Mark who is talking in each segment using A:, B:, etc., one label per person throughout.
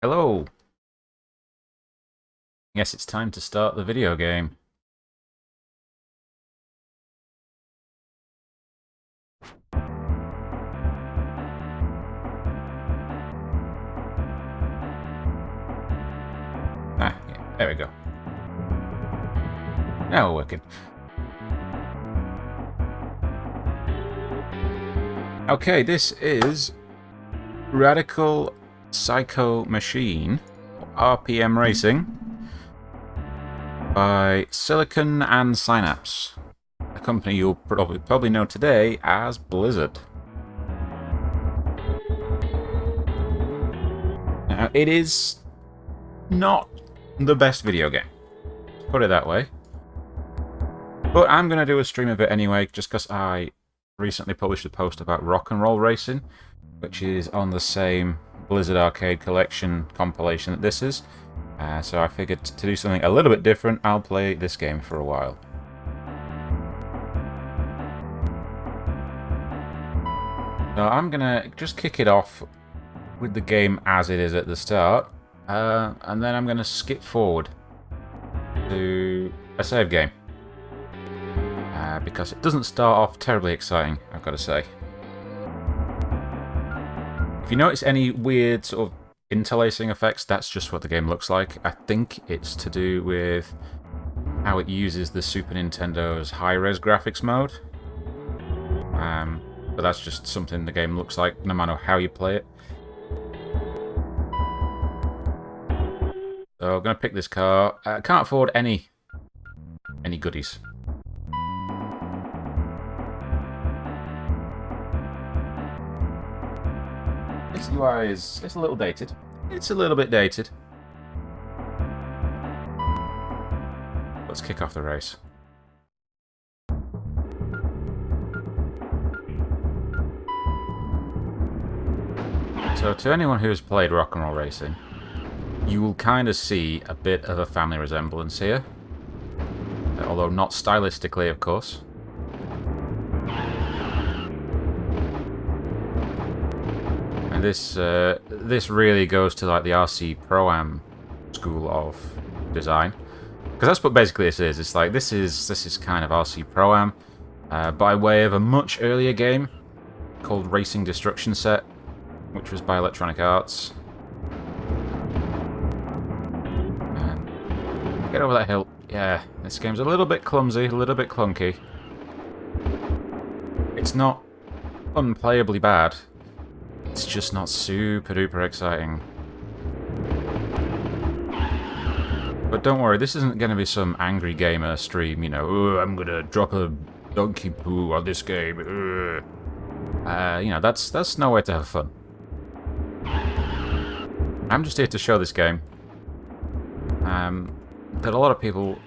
A: Hello! Yes, it's time to start the video game. Ah, yeah, there we go. Now we're working. Okay, this is Radical Psycho Machine, RPM Racing, by Silicon and Synapse, a company you'll probably know today as Blizzard. Now, it is not the best video game, put it that way, but I'm going to do a stream of it anyway, just because I recently published a post about rock and roll racing, which is on the same Blizzard Arcade Collection compilation that this is. So I figured to do something a little bit different, I'll play this game for a while. So I'm gonna just kick it off with the game as it is at the start, and then I'm gonna skip forward to a save game. Because it doesn't start off terribly exciting, I've got to say. If you notice any weird sort of interlacing effects, that's just what the game looks like. I think it's to do with how it uses the Super Nintendo's high-res graphics mode. But that's just something the game looks like, no matter how you play it. So I'm going to pick this car. I can't afford any goodies. This UI it's a little dated. It's a little bit dated. Let's kick off the race. So to anyone who has played rock and roll racing, you will kind of see a bit of a family resemblance here. Although not stylistically, of course. And this really goes to like the RC Pro-Am school of design, because that's what basically this is. It's like this is kind of RC Pro-Am by way of a much earlier game called Racing Destruction Set, which was by Electronic Arts. And get over that hill. Yeah, this game's a little bit clumsy, a little bit clunky. It's not unplayably bad. It's just not super duper exciting. But don't worry, this isn't going to be some angry gamer stream, you know, oh, I'm going to drop a donkey poo on this game. You know, that's no way to have fun. I'm just here to show this game that a lot of people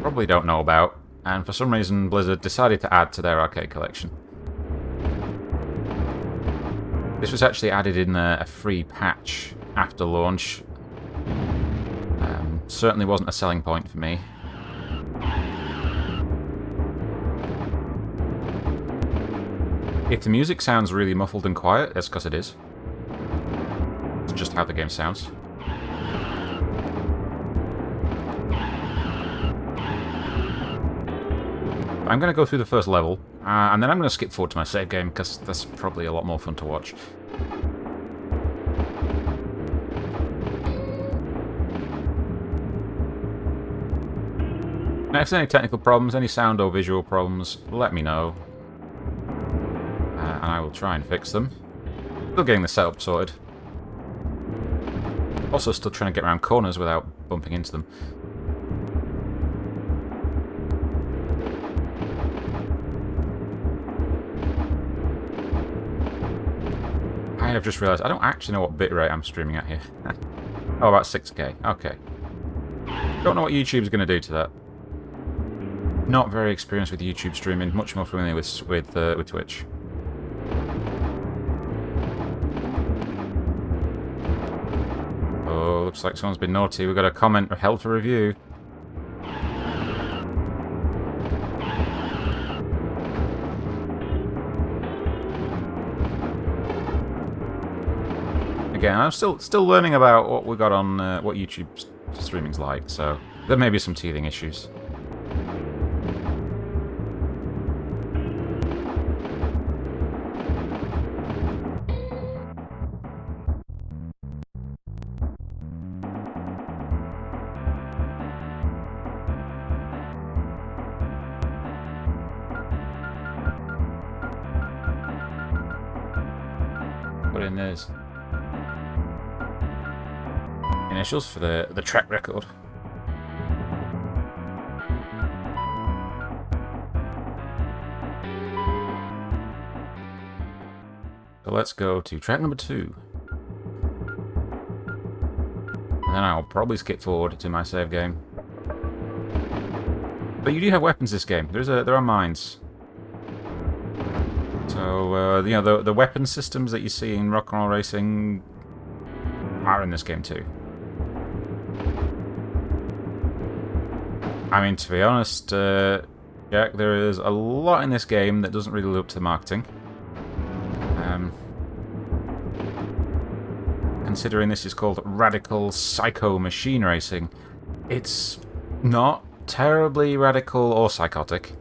A: probably don't know about, and for some reason Blizzard decided to add to their arcade collection. This was actually added in a free patch after launch. Certainly wasn't a selling point for me. If the music sounds really muffled and quiet, that's because it is. It's just how the game sounds. I'm going to go through the first level, and then I'm going to skip forward to my save game, because that's probably a lot more fun to watch. Now, if there's any technical problems, any sound or visual problems, let me know. And I will try and fix them. Still getting the setup sorted. Also still trying to get around corners without bumping into them. I have just realised I don't actually know what bitrate I'm streaming at here. Oh, about 6K. Okay. Don't know what YouTube's going to do to that. Not very experienced with YouTube streaming, much more familiar with Twitch. Oh, looks like someone's been naughty. We've got a comment held for review. Again, I'm still learning about what we got on what YouTube streaming's like, so there may be some teething issues. Put in those initials for the track record. So let's go to track number 2. And then I'll probably skip forward to my save game. But you do have weapons this game. There are mines. So, you know, the weapon systems that you see in Rock and Roll Racing are in this game too. I mean, to be honest, Jack, there is a lot in this game that doesn't really live up to the marketing. Considering this is called Radical Psycho Machine Racing, it's not terribly radical or psychotic.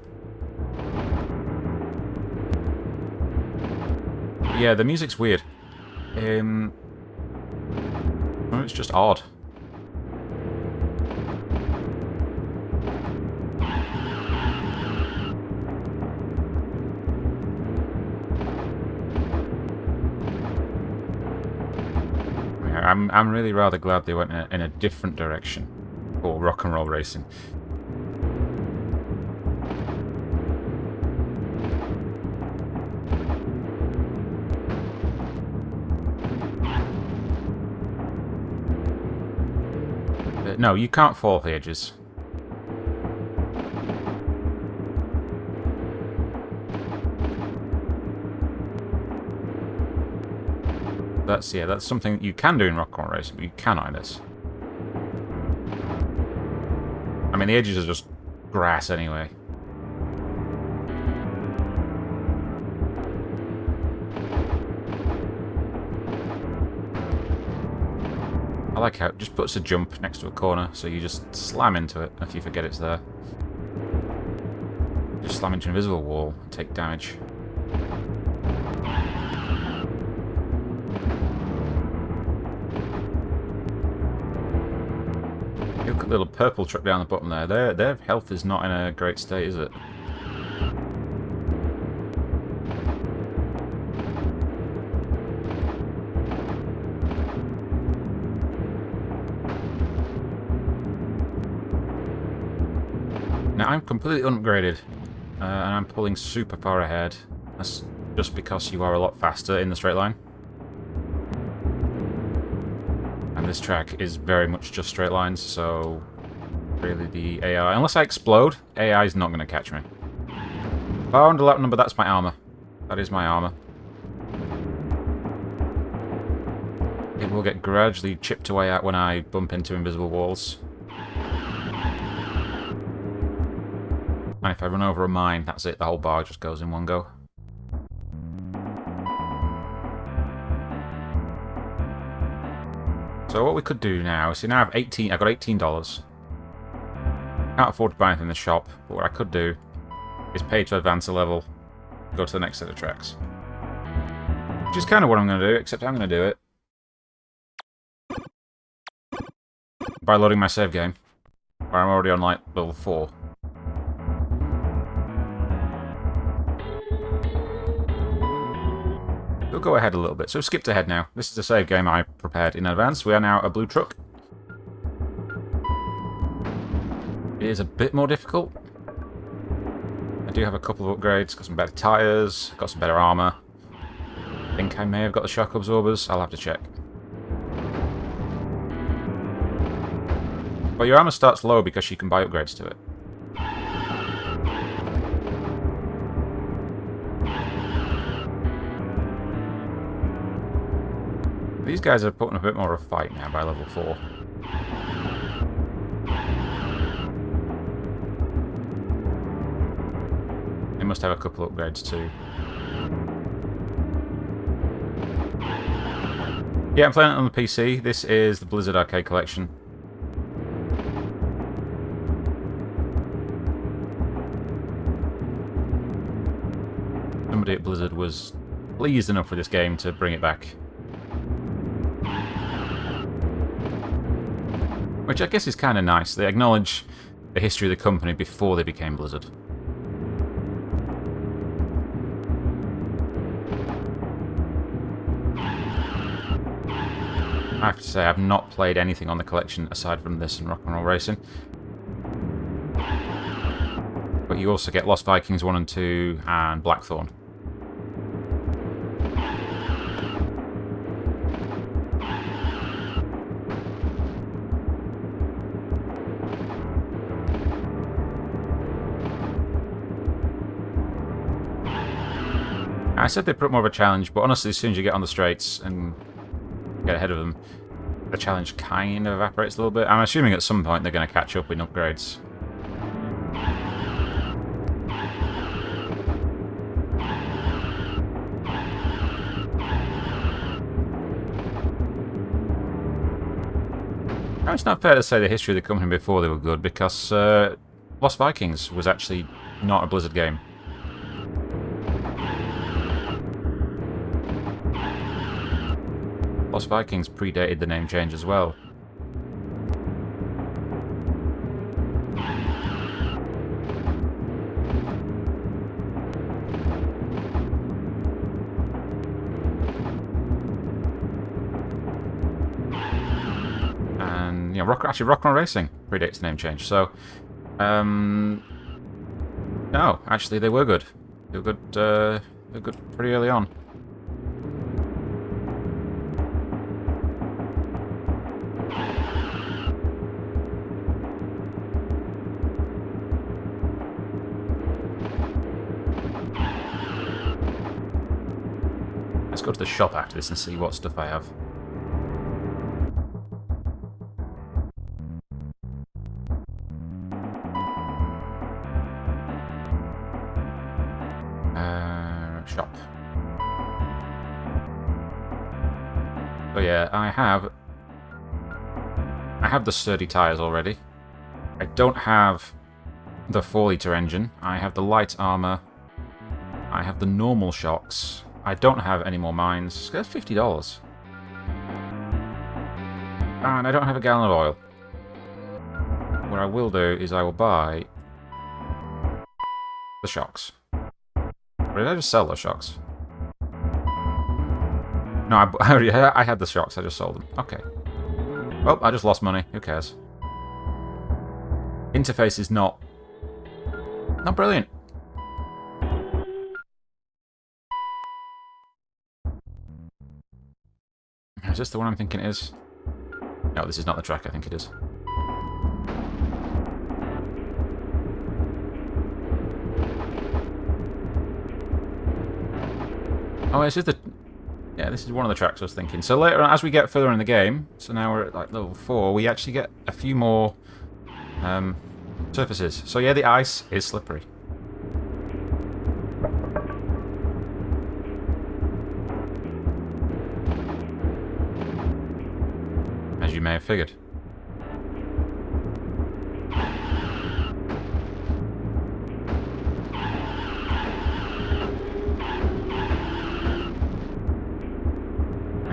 A: Yeah, the music's weird. Well, it's just odd. I'm really rather glad they went in a different direction for Rock and Roll Racing. But no, you can't fall off the edges. That's something that you can do in Rock and Roll Racing, but you cannot in this. I mean, the edges are just grass anyway. I like how it just puts a jump next to a corner, so you just slam into it if you forget it's there. Just slam into an invisible wall and take damage. Look at the little purple truck down the bottom there. Their health is not in a great state, is it? Now, I'm completely unupgraded, and I'm pulling super far ahead. That's just because you are a lot faster in the straight line. And this track is very much just straight lines, so really the AI... Unless I explode, AI is not going to catch me. Oh, under lap number, that's my armor. That is my armor. It will get gradually chipped away at when I bump into invisible walls. And if I run over a mine, that's it. The whole bar just goes in one go. So what we could do now, see now I've got $18. Can't afford to buy anything in the shop, but what I could do is pay to advance a level, go to the next set of tracks. Which is kind of what I'm going to do, except I'm going to do it by loading my save game, where I'm already on like level 4. We'll go ahead a little bit. So we've skipped ahead now. This is a save game I prepared in advance. We are now a blue truck. It is a bit more difficult. I do have a couple of upgrades. Got some better tyres. Got some better armour. I think I may have got the shock absorbers. I'll have to check. But your armour starts low because you can buy upgrades to it. These guys are putting a bit more of a fight now by level 4. They must have a couple of upgrades too. Yeah, I'm playing it on the PC. This is the Blizzard Arcade Collection. Somebody at Blizzard was pleased enough with this game to bring it back. Which I guess is kind of nice. They acknowledge the history of the company before they became Blizzard. I have to say, I've not played anything on the collection aside from this and Rock and Roll Racing. But you also get Lost Vikings 1 and 2 and Blackthorn. I said they put more of a challenge, but honestly, as soon as you get on the straights and get ahead of them, the challenge kind of evaporates a little bit. I'm assuming at some point they're going to catch up with upgrades. Now, it's not fair to say the history of the company before they were good, because Lost Vikings was actually not a Blizzard game. Lost Vikings predated the name change as well. And, you know, Rock and Roll Racing predates the name change, so... no, actually they were good. They were good pretty early on. Let's go to the shop after this and see what stuff I have. Shop. So yeah, I have the sturdy tyres already. I don't have the 4-litre engine. I have the light armour. I have the normal shocks. I don't have any more mines. That's $50. And I don't have a gallon of oil. What I will do is I will buy the shocks. Or did I just sell those shocks? No, I had the shocks. I just sold them. Okay. Well, I just lost money. Who cares? Interface is not brilliant. Is this the one I'm thinking it is? No, this is not the track I think it is. Oh, this is the... Yeah, this is one of the tracks I was thinking. So later on, as we get further in the game, so now we're at like level 4, we actually get a few more surfaces. So yeah, the ice is slippery. As you may have figured.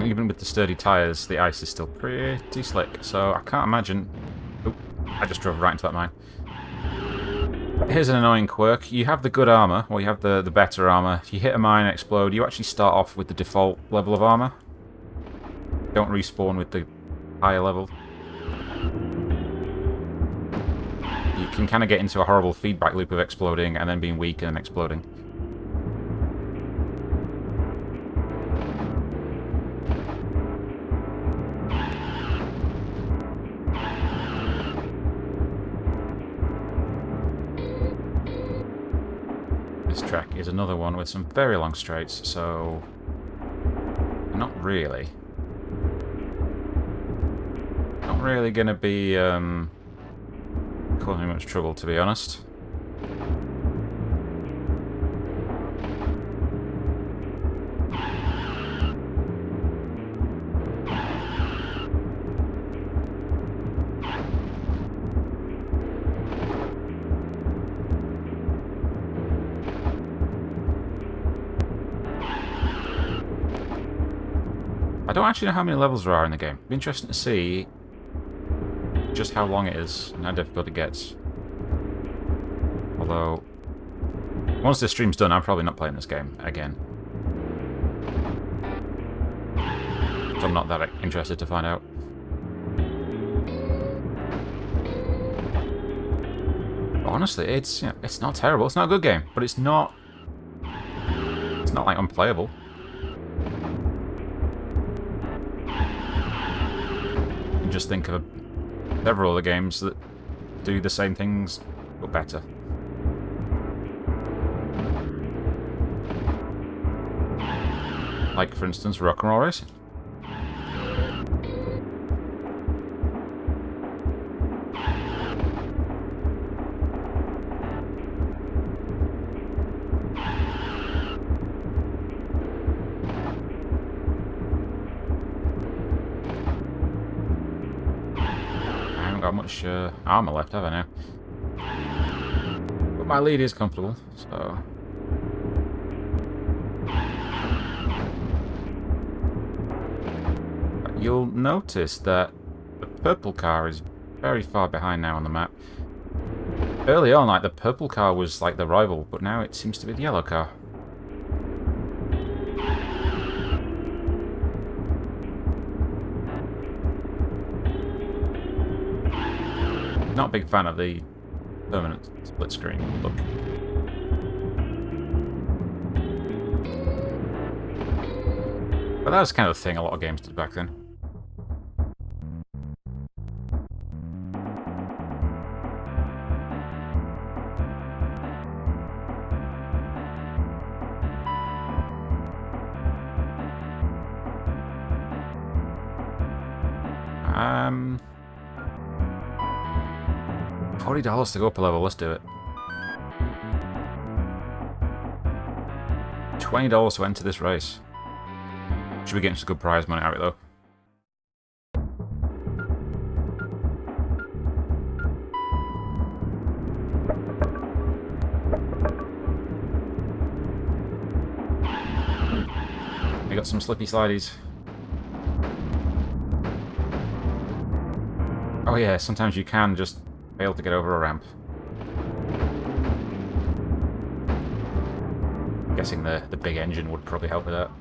A: Even with the sturdy tyres, the ice is still pretty slick, so I can't imagine... Oop, I just drove right into that mine. Here's an annoying quirk. You have the good armour, or you have the better armour. If you hit a mine and explode, you actually start off with the default level of armour. Don't respawn with the higher level. You can kind of get into a horrible feedback loop of exploding and then being weak and then exploding. This track is another one with some very long straights, so not really going to be causing much trouble, to be honest. I don't actually know how many levels there are in the game. It'd be interesting to see just how long it is and how difficult it gets. Although, once this stream's done, I'm probably not playing this game again. So I'm not that interested to find out. But honestly, it's it's not terrible. It's not a good game, but it's not like unplayable. You just think of several other games that do the same things but better. Like, for instance, Rock and Roll Racing. I haven't got much armor left, have I now? But my lead is comfortable, so... You'll notice that the purple car is very far behind now on the map. Early on, like, the purple car was like the rival, but now it seems to be the yellow car. Not a big fan of the permanent split screen look. But that was kind of the thing a lot of games did back then. $40 to go up a level, let's do it. $20 to enter this race. Should be getting some good prize money out of it, though. We got some slippy slidies. Oh yeah, sometimes you can just fail to get over a ramp. I'm guessing the big engine would probably help with that.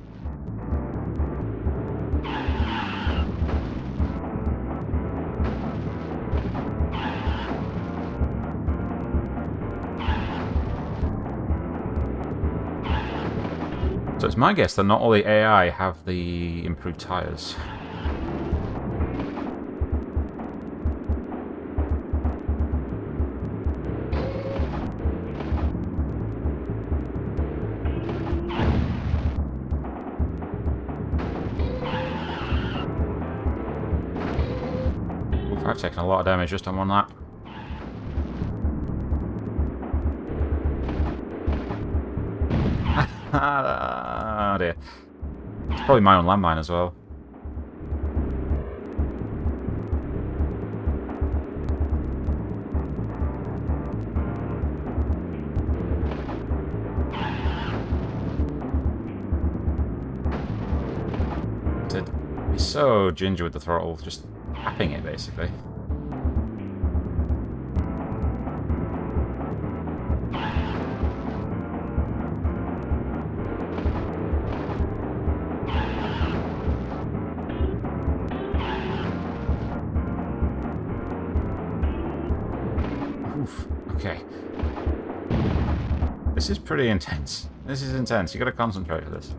A: So it's my guess that not all the AI have the improved tyres. Oof, I've taken a lot of damage just on one lap. Oh dear. It's probably my own landmine as well. To be so ginger with the throttle, just tapping it basically. Okay. This is pretty intense. This is intense. You gotta concentrate for this.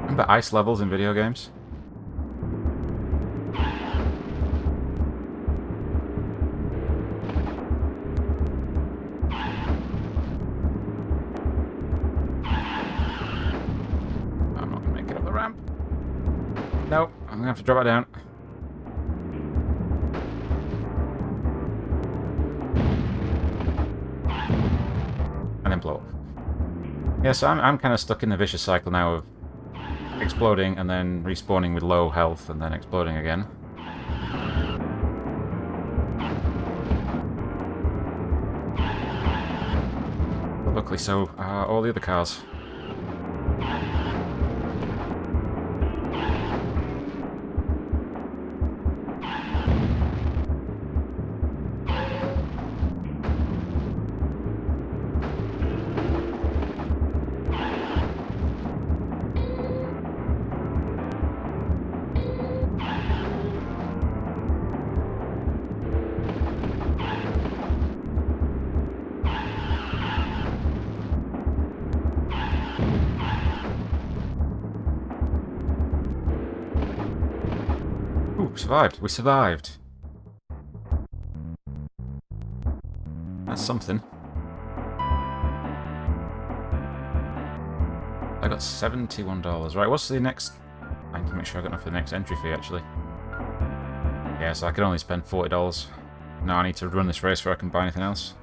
A: Remember ice levels in video games? Nope, I'm gonna have to drop it down. And then blow up. Yeah, so I'm kind of stuck in the vicious cycle now of exploding and then respawning with low health and then exploding again. Luckily so are all the other cars. Ooh, survived. We survived. That's something. I got $71. Right, what's the next... I need to make sure I got enough for the next entry fee, actually. Yeah, so I can only spend $40. Now I need to run this race before I can buy anything else.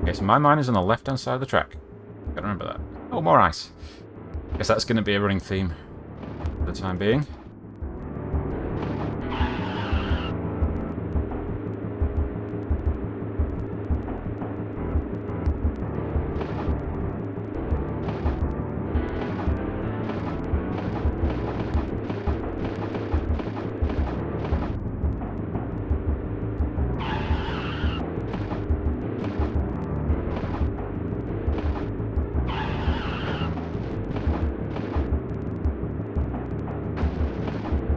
A: Okay, so my mine is on the left-hand side of the track. Gotta remember that. Oh, more ice. Guess that's going to be a running theme for the time being.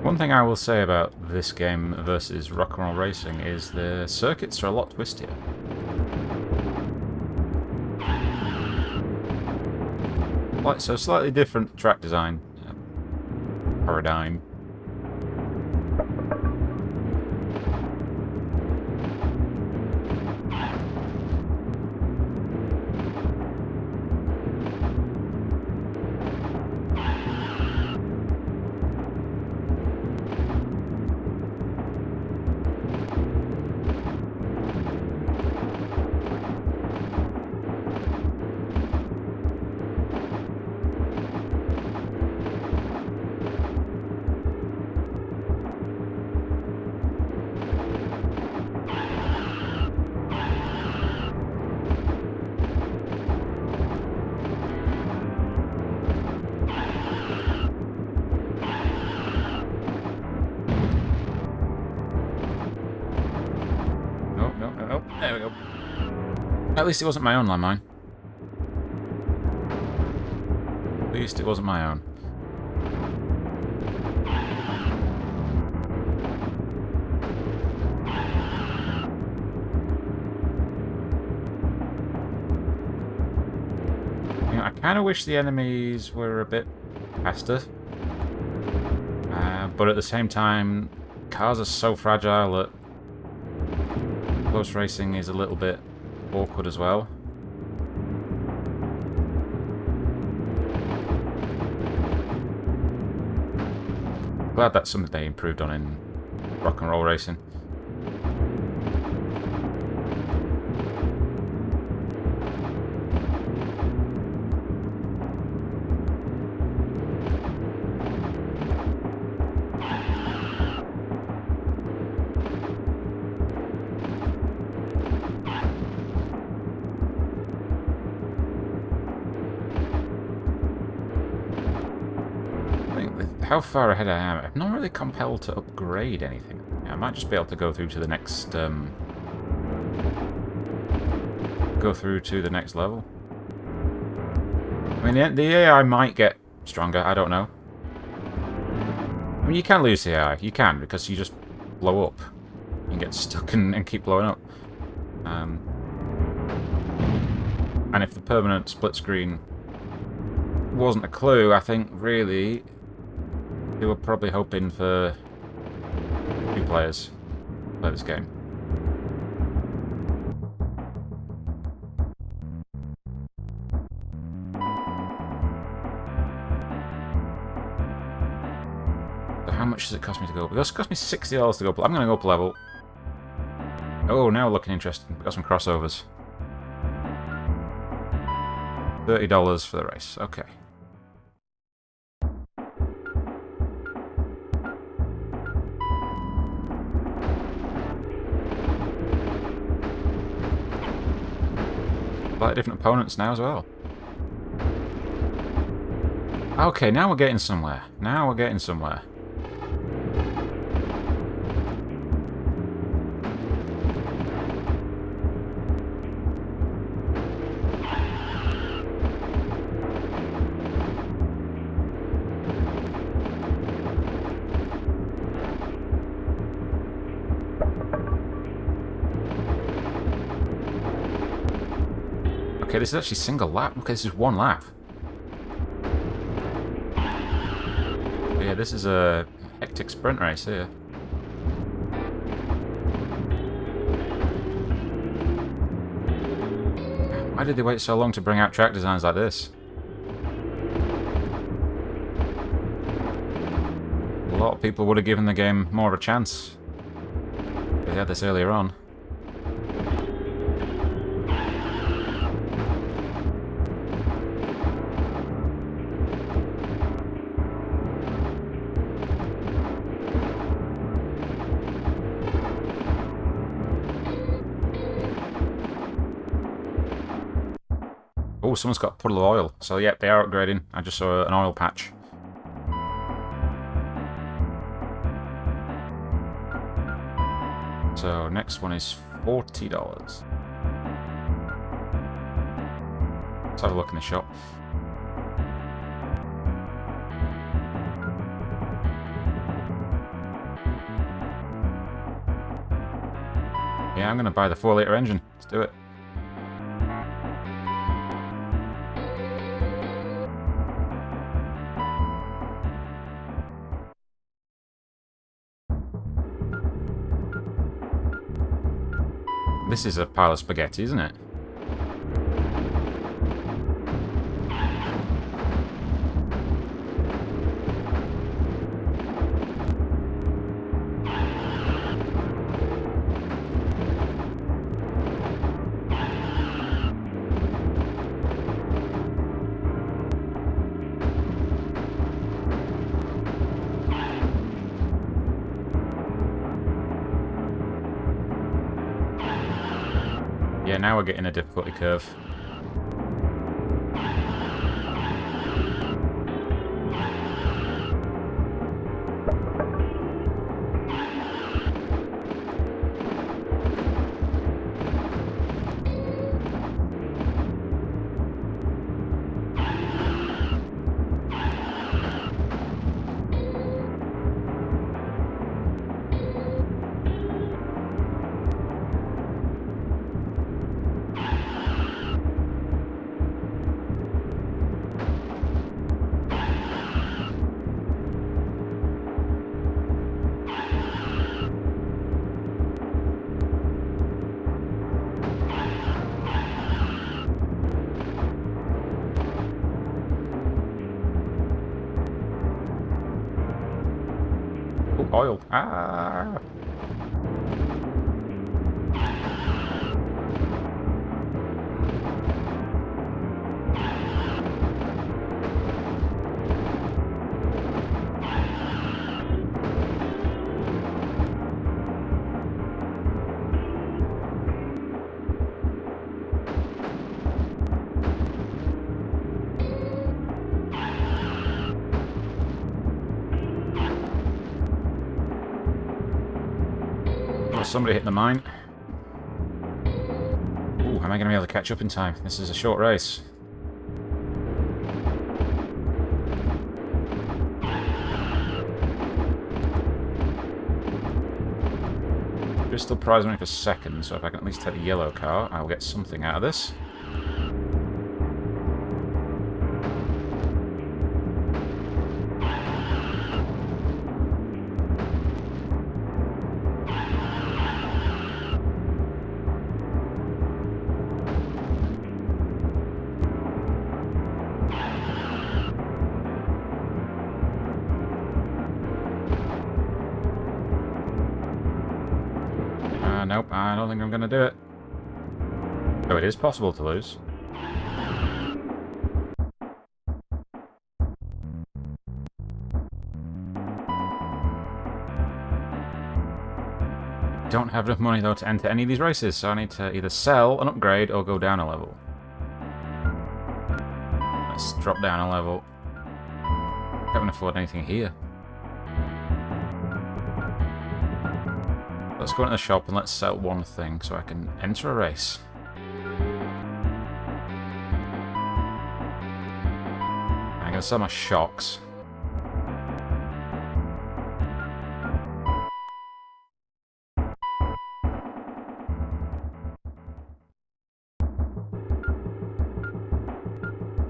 A: One thing I will say about this game versus Rock and Roll Racing is the circuits are a lot twistier. So slightly different track design paradigm. There we go. At least it wasn't my own landmine. At least it wasn't my own. You know, I kind of wish the enemies were a bit faster. But at the same time, cars are so fragile that close racing is a little bit awkward as well. Glad that's something they improved on in Rock and Roll Racing. How far ahead I am, I'm not really compelled to upgrade anything. I might just be able to go through to the next level. I mean, the AI might get stronger, I don't know. I mean, you can lose the AI, you can, because you just blow up. You can get stuck and keep blowing up. And if the permanent split screen wasn't a clue, I think really they were probably hoping for 2 players to play this game. So how much does it cost me to go up? It cost me $60 to go up. I'm going to go up a level. Oh, now we're looking interesting. We've got some crossovers. $30 for the race. Okay. A lot of different opponents now as well. Okay, now we're getting somewhere. Now we're getting somewhere. Okay, this is actually single lap. Okay, this is one lap. Yeah, this is a hectic sprint race here. Why did they wait so long to bring out track designs like this? A lot of people would have given the game more of a chance if they had this earlier on. Oh, someone's got a puddle of oil. So, yep, they are upgrading. I just saw an oil patch. So, next one is $40. Let's have a look in the shop. Yeah, I'm going to buy the 4-litre engine. Let's do it. This is a pile of spaghetti, isn't it? Yeah, now we're getting a difficulty curve. Oil. Ah! Somebody hit the mine. Ooh, am I going to be able to catch up in time? This is a short race. It's still prizing me for second, so if I can at least take the yellow car, I'll get something out of this. Nope, I don't think I'm going to do it. Oh, it is possible to lose. Don't have enough money, though, to enter any of these races, so I need to either sell an upgrade or go down a level. Let's drop down a level. Can't afford anything here. Let's go into the shop and let's sell one thing so I can enter a race. I'm going to sell my shocks.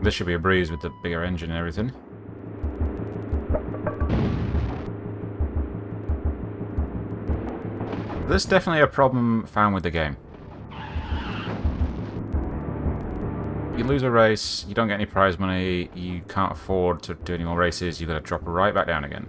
A: This should be a breeze with the bigger engine and everything. This is definitely a problem found with the game. You lose a race, you don't get any prize money, you can't afford to do any more races, you've got to drop right back down again.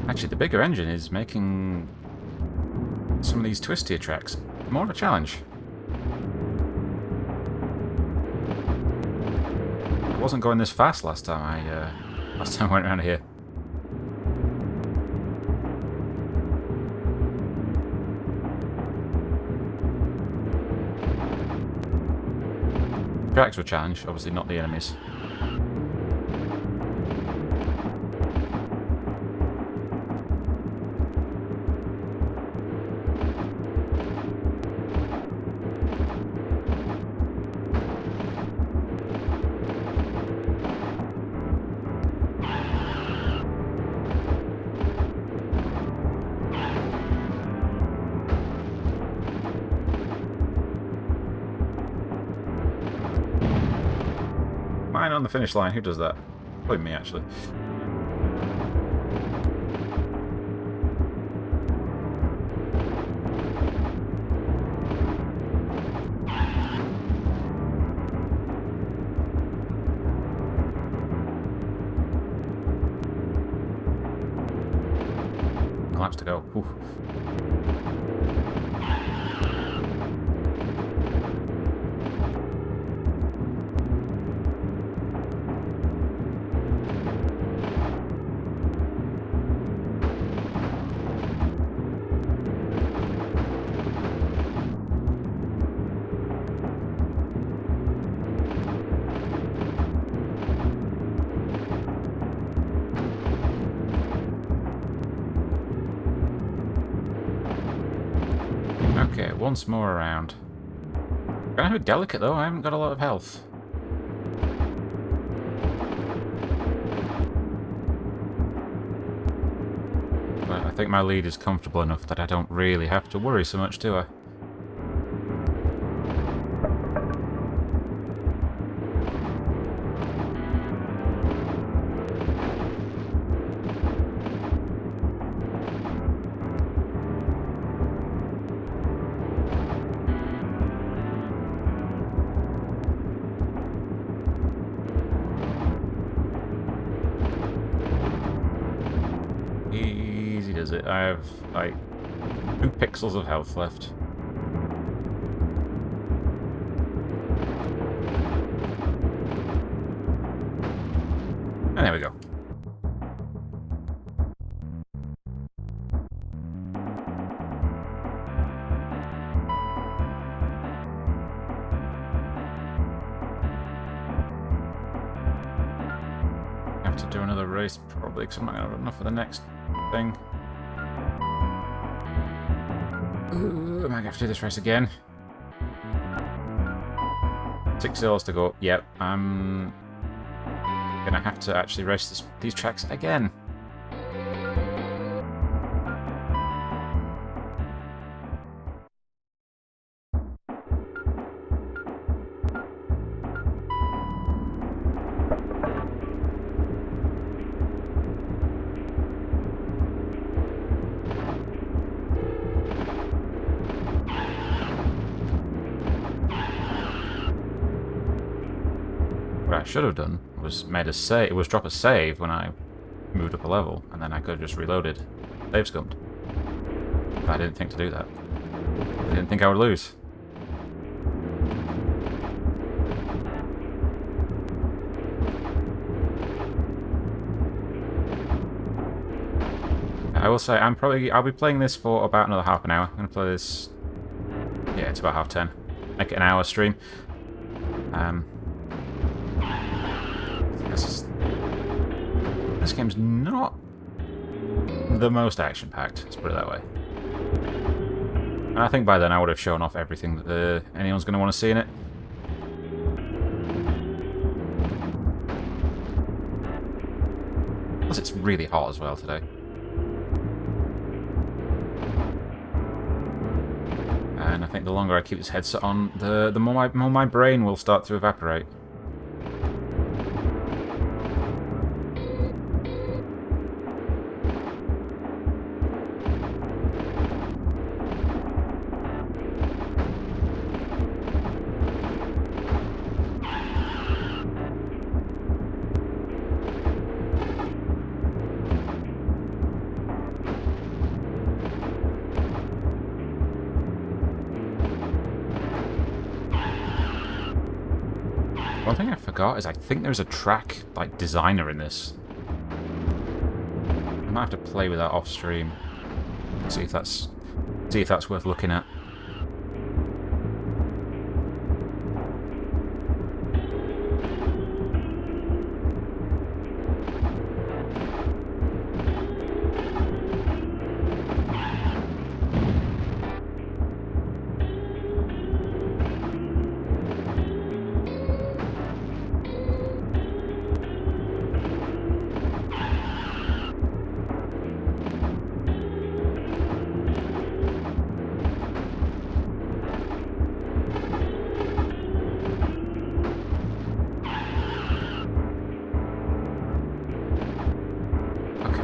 A: Actually, the bigger engine is making some of these twistier tracks more of a challenge. I wasn't going this fast last time I went around here. Tracks were a challenge, obviously not the enemies. Mine on the finish line, who does that? Probably me, actually. Laps to go. Oof. Okay, once more around. Kind of delicate though, I haven't got a lot of health. But I think my lead is comfortable enough that I don't really have to worry so much, do I? Easy does it. I have, like, 2 pixels of health left. And there we go. Have to do another race probably because I'm not going to have enough for the next thing. Ooh, am I going to have to do this race again? 6 hills to go. Yep, I'm going to have to actually race these tracks again. What I should have done was drop a save when I moved up a level, and then I could have just reloaded. Save scummed. But I didn't think to do that. I didn't think I would lose. I will say I'll be playing this for about another half an hour. I'm gonna play this. Yeah, it's about 10:30. Make it an hour stream. This game's not the most action-packed, let's put it that way. And I think by then I would have shown off everything that anyone's going to want to see in it. Plus it's really hot as well today. And I think the longer I keep this headset on, the more my brain will start to evaporate. One thing I forgot is I think there's a track, like, designer in this. I might have to play with that off stream. See if that's worth looking at.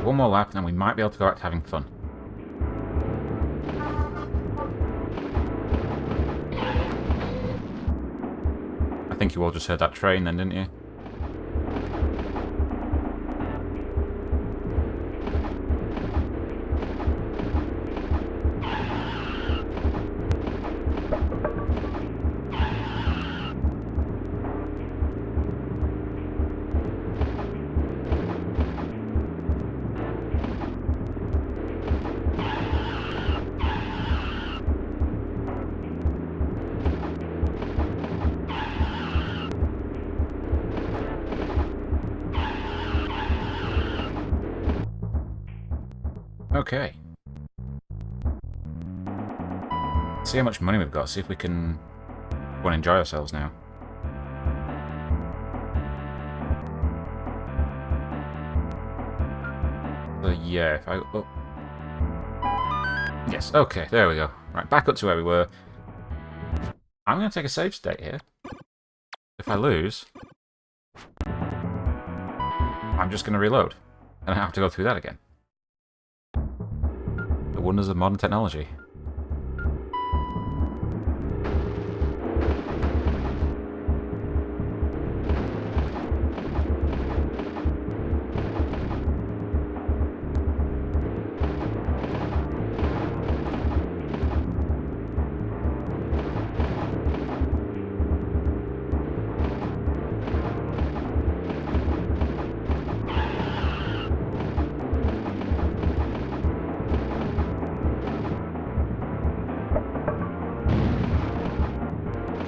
A: One more lap, and then we might be able to go back to having fun. I think you all just heard that train then, didn't you? Okay. See how much money we've got. See if we can go and enjoy ourselves now. So yeah, if I... Oh. Yes, okay, there we go. Right, back up to where we were. I'm going to take a save state here. If I lose, I'm just going to reload. And I have to go through that again. The wonders of modern technology.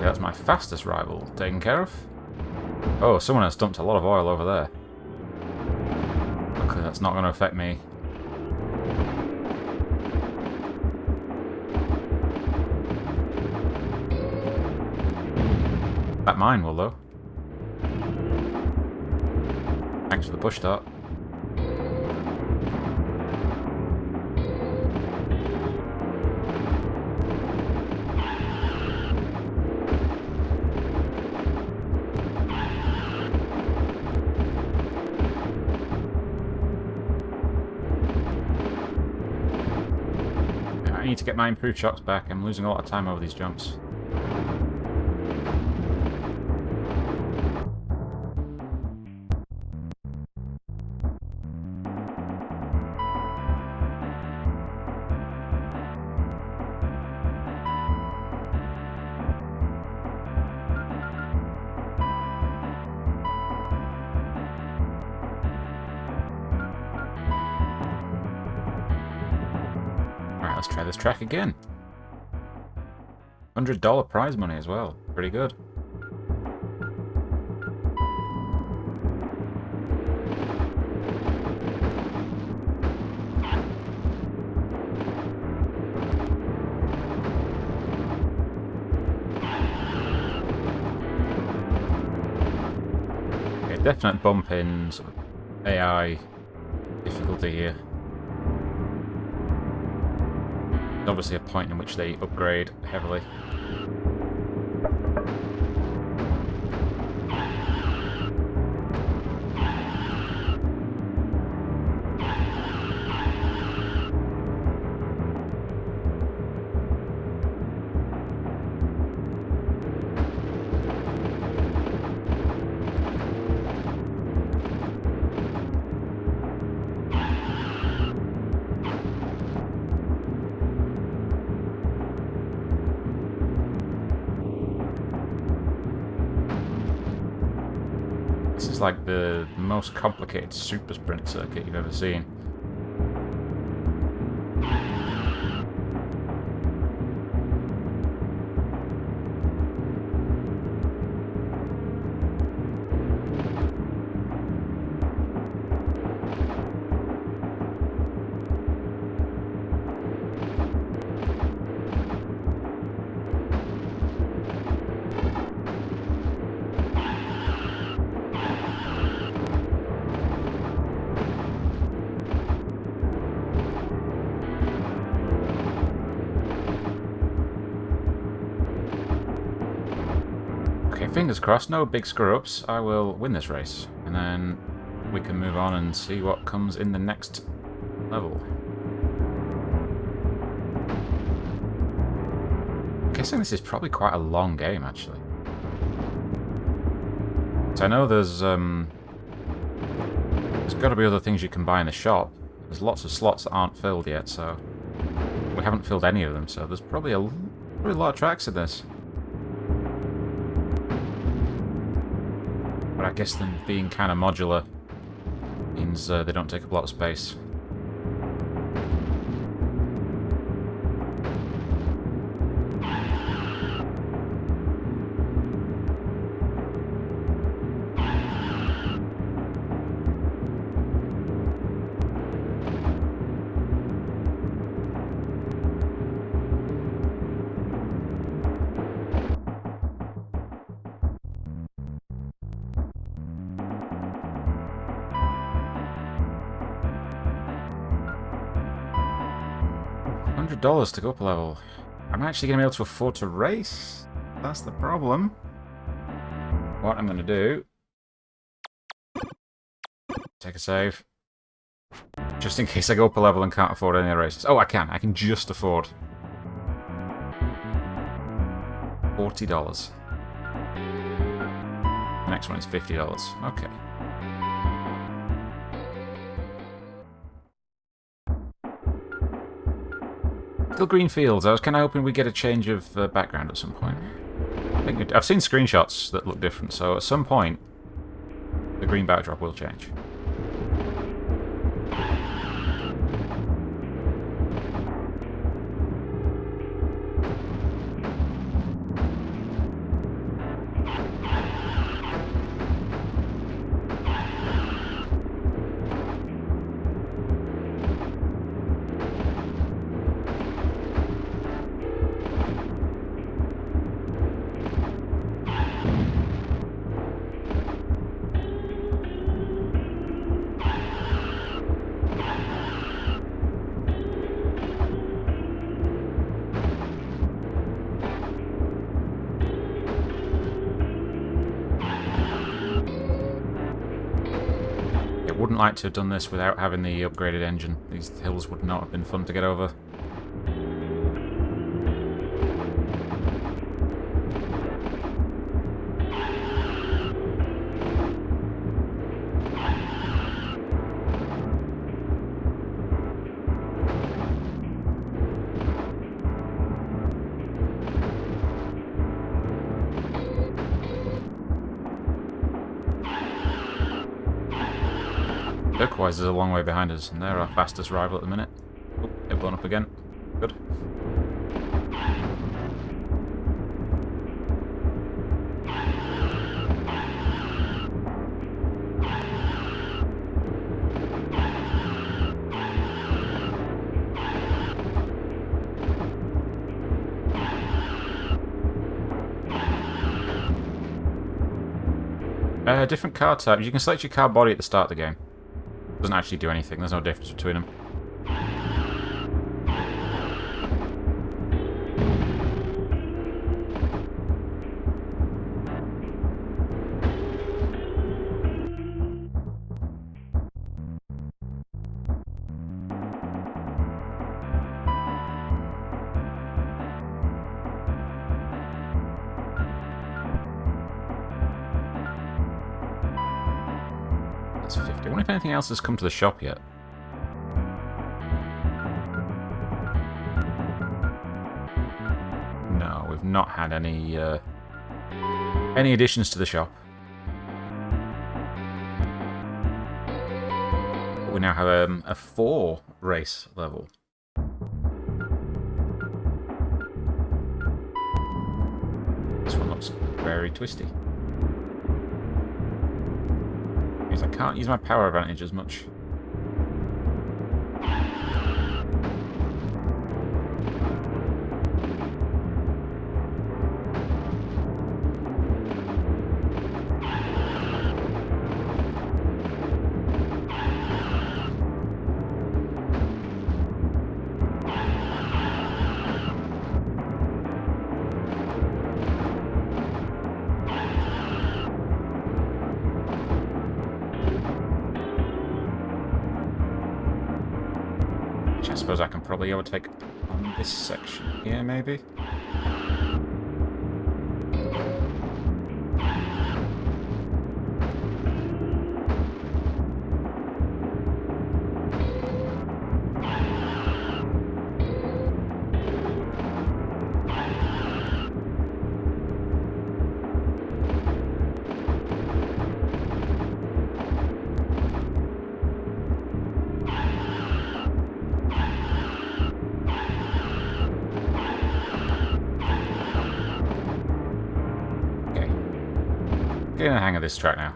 A: That's my fastest rival taken care of. Oh, someone has dumped a lot of oil over there. Okay, that's not going to affect me. That mine will, though. Thanks for the push start. I need to get my improved shocks back. I'm losing a lot of time over these jumps. Try this track again. $100 prize money as well. Pretty good. Okay, definite bump in sort of AI difficulty here. Obviously a point in which they upgrade heavily. This is like the most complicated super sprint circuit you've ever seen. Okay, fingers crossed, no big screw-ups. I will win this race, and then we can move on and see what comes in the next level. I'm guessing this is probably quite a long game, actually. So I know there's got to be other things you can buy in the shop. There's lots of slots that aren't filled yet, so we haven't filled any of them, so there's probably a lot of tracks in this. But I guess them being kind of modular means they don't take up a lot of space. $100 to go up a level. I'm actually going to be able to afford to race. That's the problem. What I'm going to do... Take a save. Just in case I go up a level and can't afford any other races. Oh, I can. I can just afford $40. The next one is $50. Okay. Still green fields. I was kind of hoping we'd get a change of background at some point. I've seen screenshots that look different, so at some point the green backdrop will change. Wouldn't like to have done this without having the upgraded engine. These hills would not have been fun to get over. Turquoise is a long way behind us, and they're our fastest rival at the minute. Oh, they've blown up again. Good. Different car types. You can select your car body at the start of the game. Doesn't actually do anything. There's no difference between them. That's 50. I wonder if anything else has come to the shop yet. No, we've not had any additions to the shop. But we now have a 4 race level. This one looks very twisty. Because I can't use my power advantage as much. I suppose I can probably overtake on this section here, maybe? Getting the hang of this track now.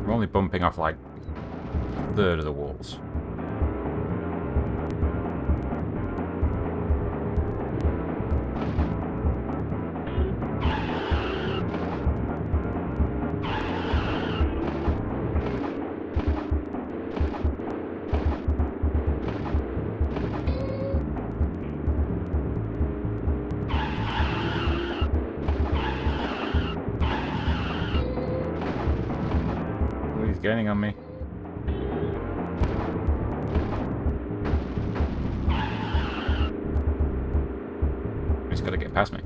A: I'm only bumping off like a third of the walls. Gaining on me. He's got to get past me.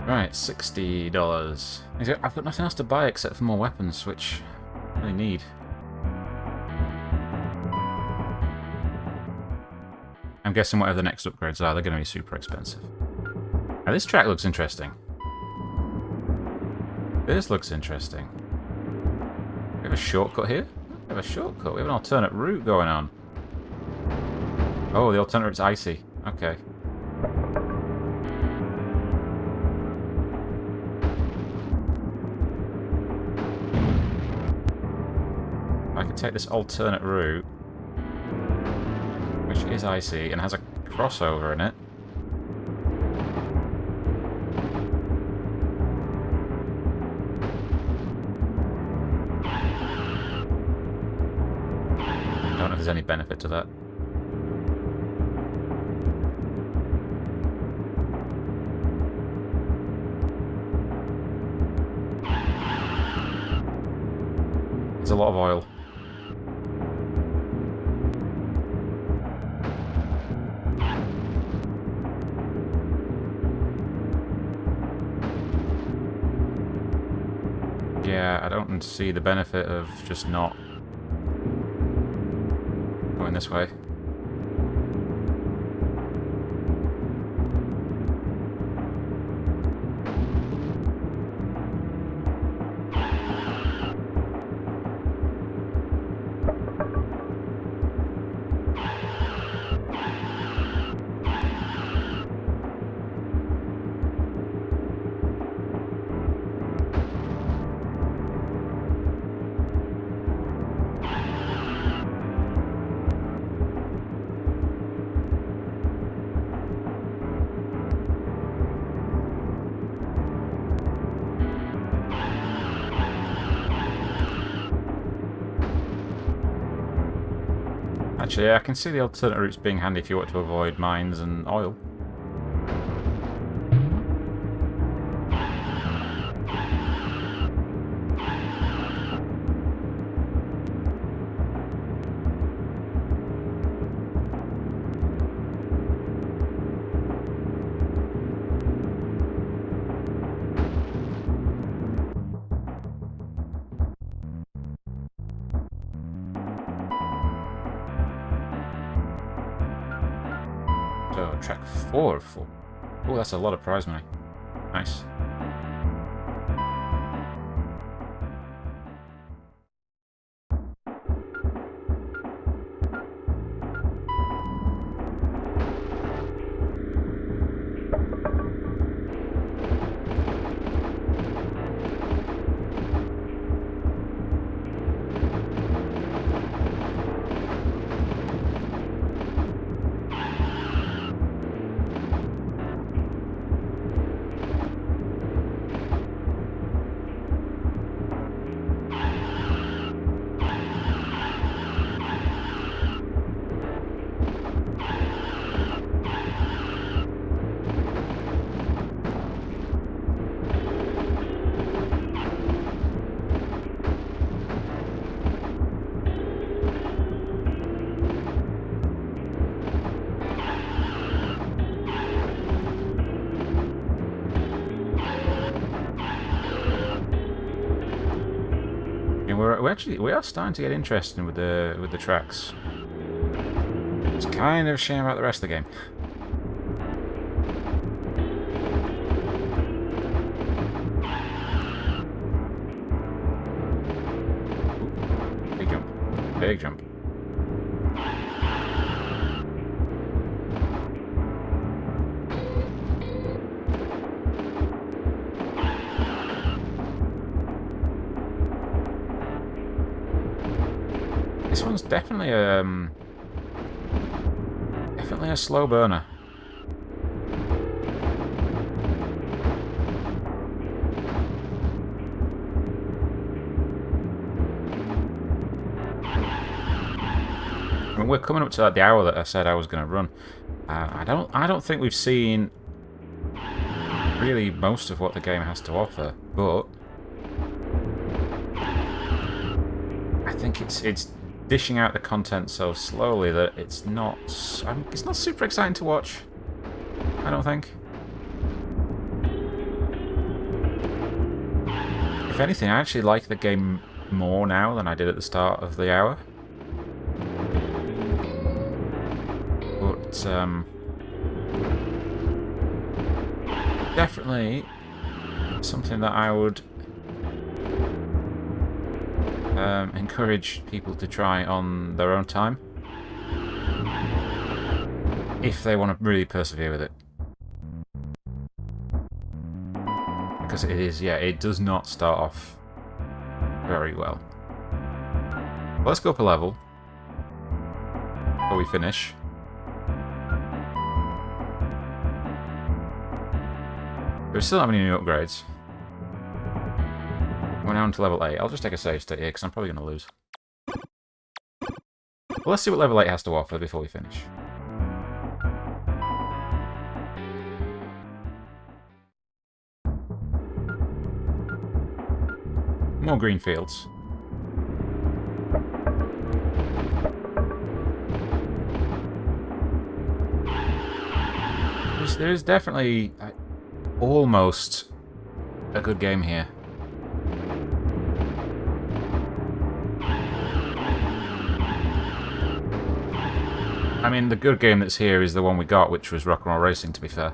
A: Right, $60. I've got nothing else to buy except for more weapons, which I really need. I'm guessing whatever the next upgrades are, they're going to be super expensive. Now this track looks interesting. This looks interesting. We have a shortcut here? We have a shortcut. We have an alternate route going on. Oh, the alternate route's icy. Okay. I can take this alternate route, which is icy and has a crossover in it. I don't know if there's any benefit to that. There's a lot of oil. Yeah, I don't see the benefit of just not going this way. Actually, yeah, I can see the alternate routes being handy if you want to avoid mines and oil. So, track 4 of 4. Oh, that's a lot of prize money. Nice. We are starting to get interested with the tracks. It's kind of a shame about the rest of the game. Ooh, big jump. Big jump. This one's definitely a slow burner. I mean, we're coming up to the hour that I said I was going to run. I don't think we've seen really most of what the game has to offer, but I think it's dishing out the content so slowly that it's not super exciting to watch. I don't think. If anything, I actually like the game more now than I did at the start of the hour. But definitely something that I would encourage people to try on their own time if they want to really persevere with it, because it does not start off very well. Let's go up a level before we finish. We still don't have any new upgrades. We're now on to level 8. I'll just take a save state here because I'm probably going to lose. Well, let's see what level 8 has to offer before we finish. More green fields. There is definitely almost a good game here. I mean, the good game that's here is the one we got, which was Rock 'n' Roll Racing, to be fair.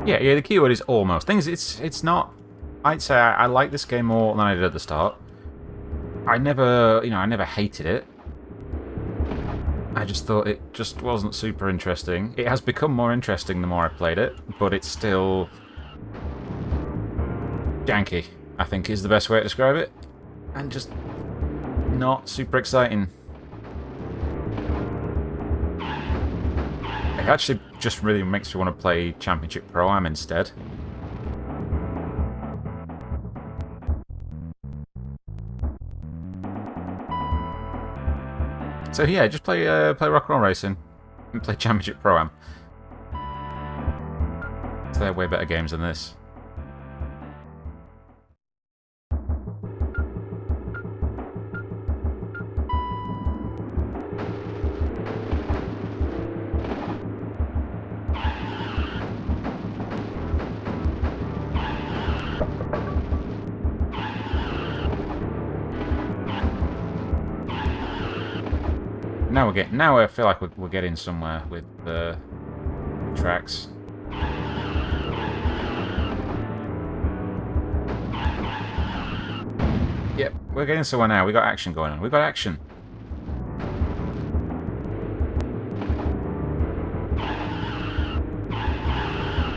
A: Yeah, the keyword is almost. Thing is, it's not I'd say I like this game more than I did at the start. I never hated it. I just thought it just wasn't super interesting. It has become more interesting the more I played it, but it's still janky, I think is the best way to describe it. And just not super exciting. It actually just really makes me want to play Championship Pro-Am instead. So yeah, just play Rock 'n' Roll Racing and play Championship Pro-Am. They're way better games than this. Now I feel like we're getting somewhere with the tracks. Yep, we're getting somewhere now. We got action going on. We got action.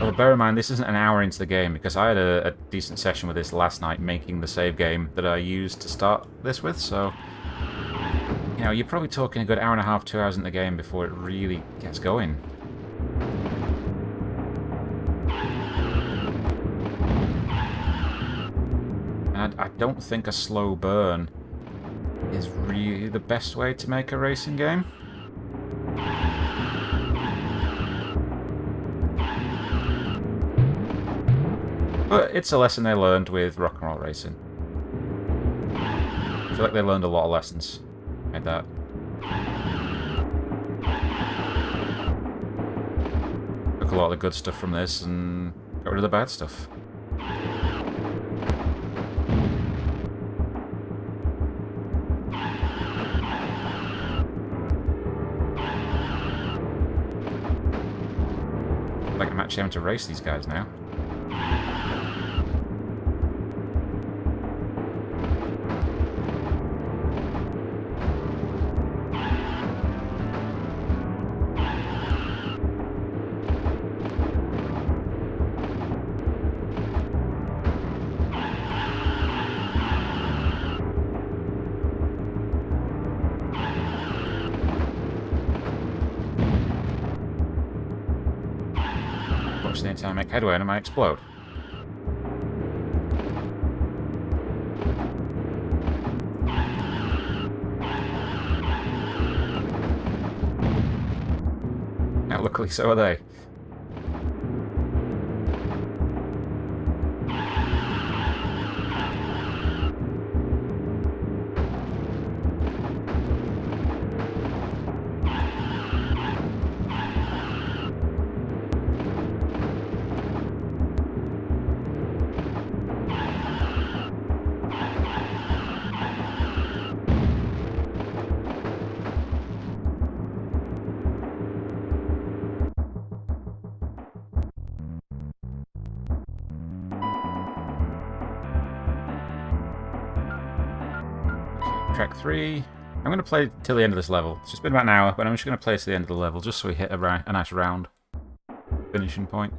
A: Well, bear in mind, this isn't an hour into the game, because I had a decent session with this last night, making the save game that I used to start this with, so... You know, you're probably talking a good hour and a half, 2 hours in the game before it really gets going. And I don't think a slow burn is really the best way to make a racing game. But it's a lesson they learned with Rock 'n' Roll Racing. I feel like they learned a lot of lessons. Like that. Took a lot of the good stuff from this and got rid of the bad stuff. Like I'm actually having to race these guys now. The entire make headway and I might explode. Now, luckily, so are they. Track 3. I'm going to play till the end of this level. It's just been about an hour, but I'm just going to play to the end of the level just so we hit a nice round finishing point.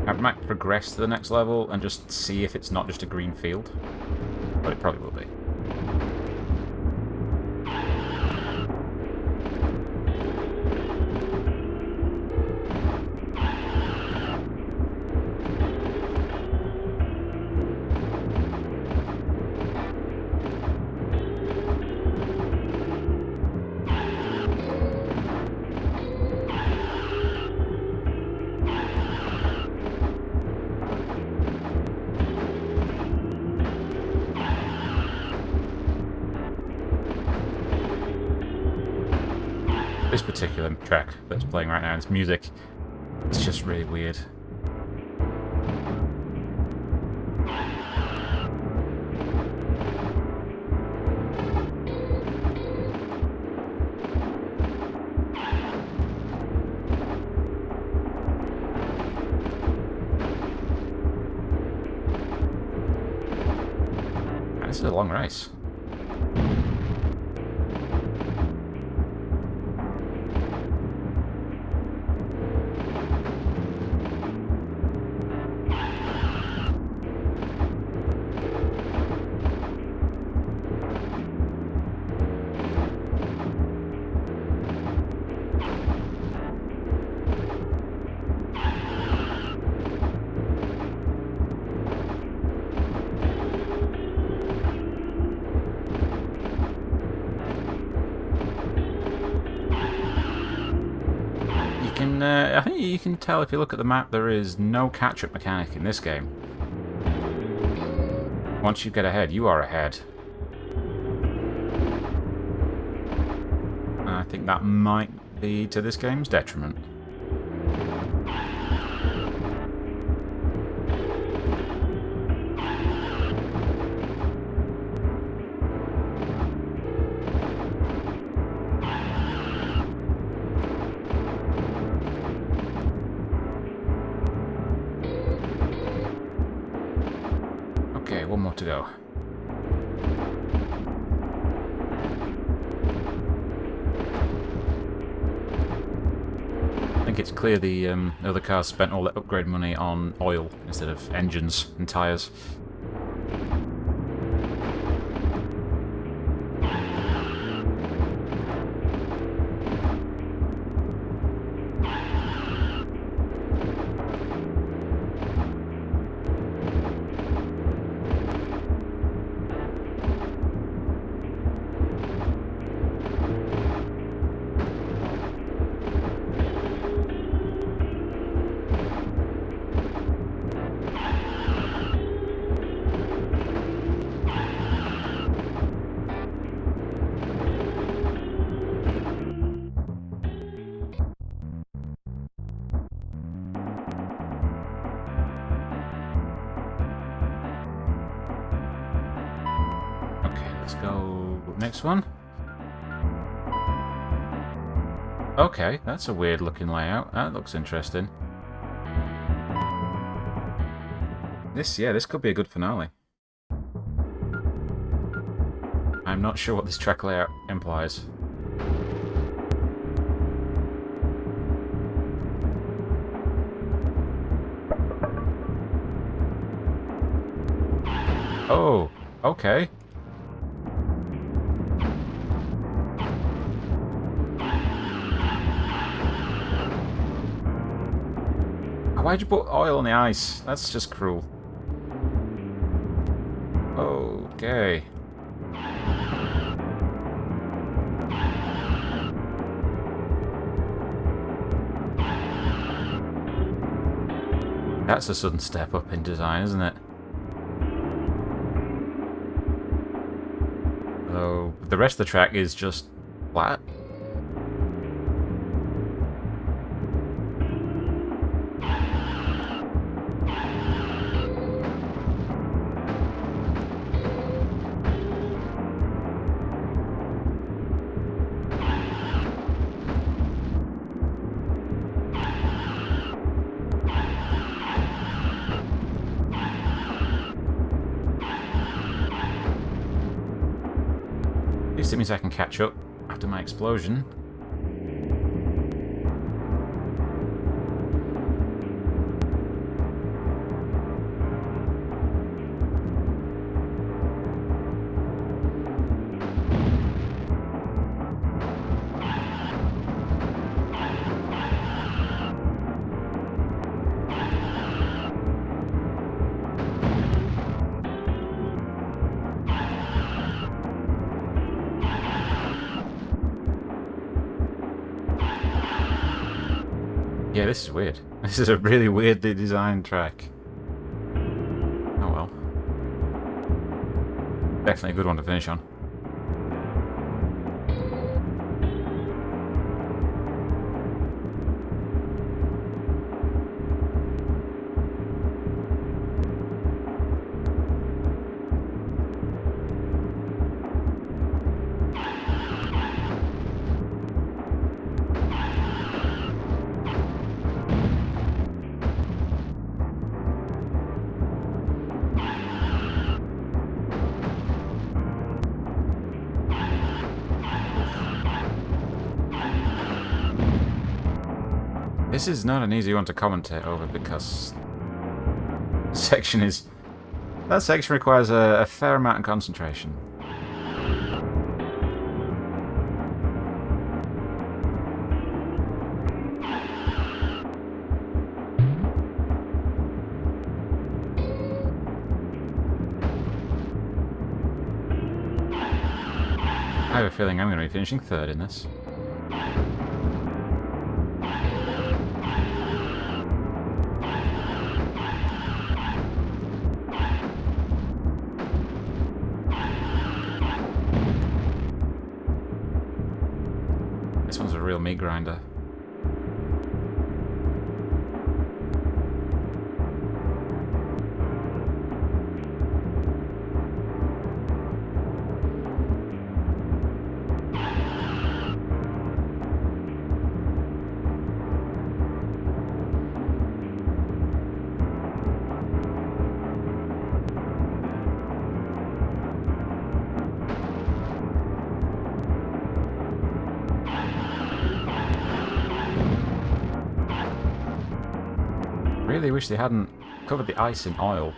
A: I might progress to the next level and just see if it's not just a green field, but it probably will be. This particular track that's playing right now, this music, it's just really weird. This is a long race. I think you can tell if you look at the map there is no catch-up mechanic in this game. Once you get ahead, you are ahead. I think that might be to this game's detriment. Okay, one more to go. I think it's clear the other cars spent all their upgrade money on oil instead of engines and tyres. Let's go next one. Okay, that's a weird looking layout. That looks interesting. This could be a good finale. I'm not sure what this track layout implies. Oh, okay. Why'd you put oil on the ice? That's just cruel. Okay. That's a sudden step up in design, isn't it? Although the rest of the track is just flat. At least it means I can catch up after my explosion. Yeah, this is weird. This is a really weirdly designed track. Oh well. Definitely a good one to finish on. This is not an easy one to commentate over because that section requires a fair amount of concentration. I have a feeling I'm going to be finishing third in this. This one's a real meat grinder. Really wish they hadn't covered the ice in oil.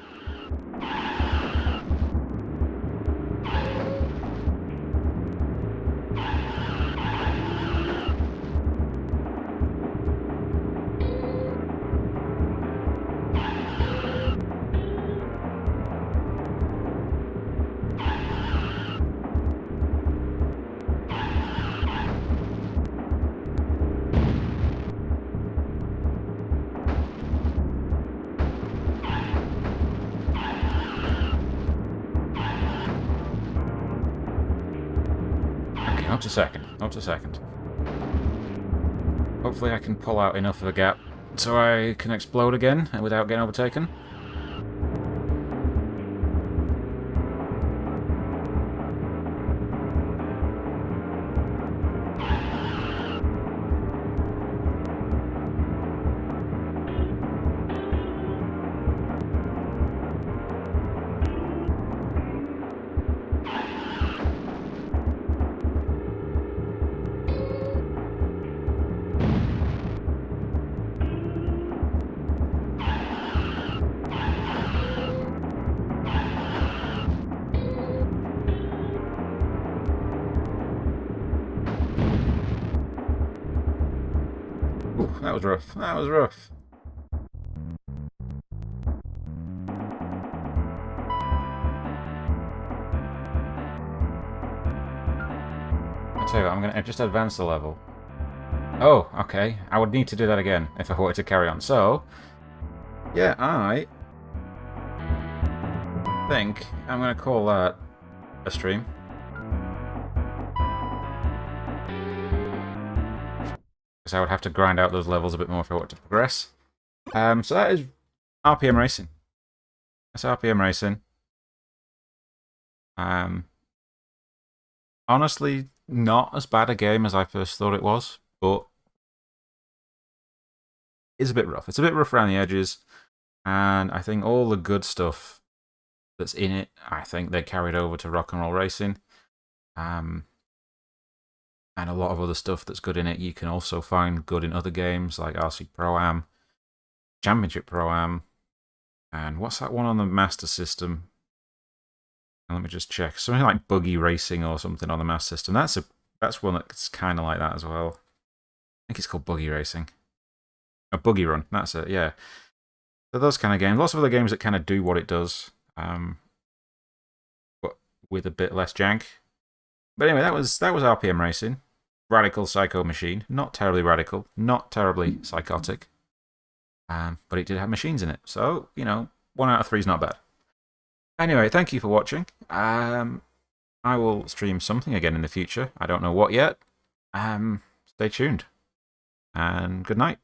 A: Up to second. Up to second. Hopefully I can pull out enough of a gap so I can explode again without getting overtaken. That was rough. That was rough. I'll tell you what, I'm going to just advance the level. Oh, okay. I would need to do that again if I wanted to carry on. So, yeah, I think I'm going to call that a stream. I would have to grind out those levels a bit more if I want to progress. So that is RPM Racing. That's RPM Racing. Honestly, not as bad a game as I first thought it was, but it's a bit rough. It's a bit rough around the edges, and I think all the good stuff that's in it, I think they carried over to Rock and Roll Racing. And a lot of other stuff that's good in it you can also find good in other games like RC Pro-Am, Championship Pro-Am, and what's that one on the Master System? Let me just check. Something like Buggy Racing or something on the Master System. That's one that's kind of like that as well. I think it's called Buggy Racing. A Buggy Run, that's it, yeah. So those kind of games. Lots of other games that kind of do what it does, but with a bit less jank. But anyway, that was RPM Racing. Radical Psycho Machine. Not terribly radical. Not terribly psychotic. But it did have machines in it. So, you know, 1 out of 3 is not bad. Anyway, thank you for watching. I will stream something again in the future. I don't know what yet. Stay tuned. And good night.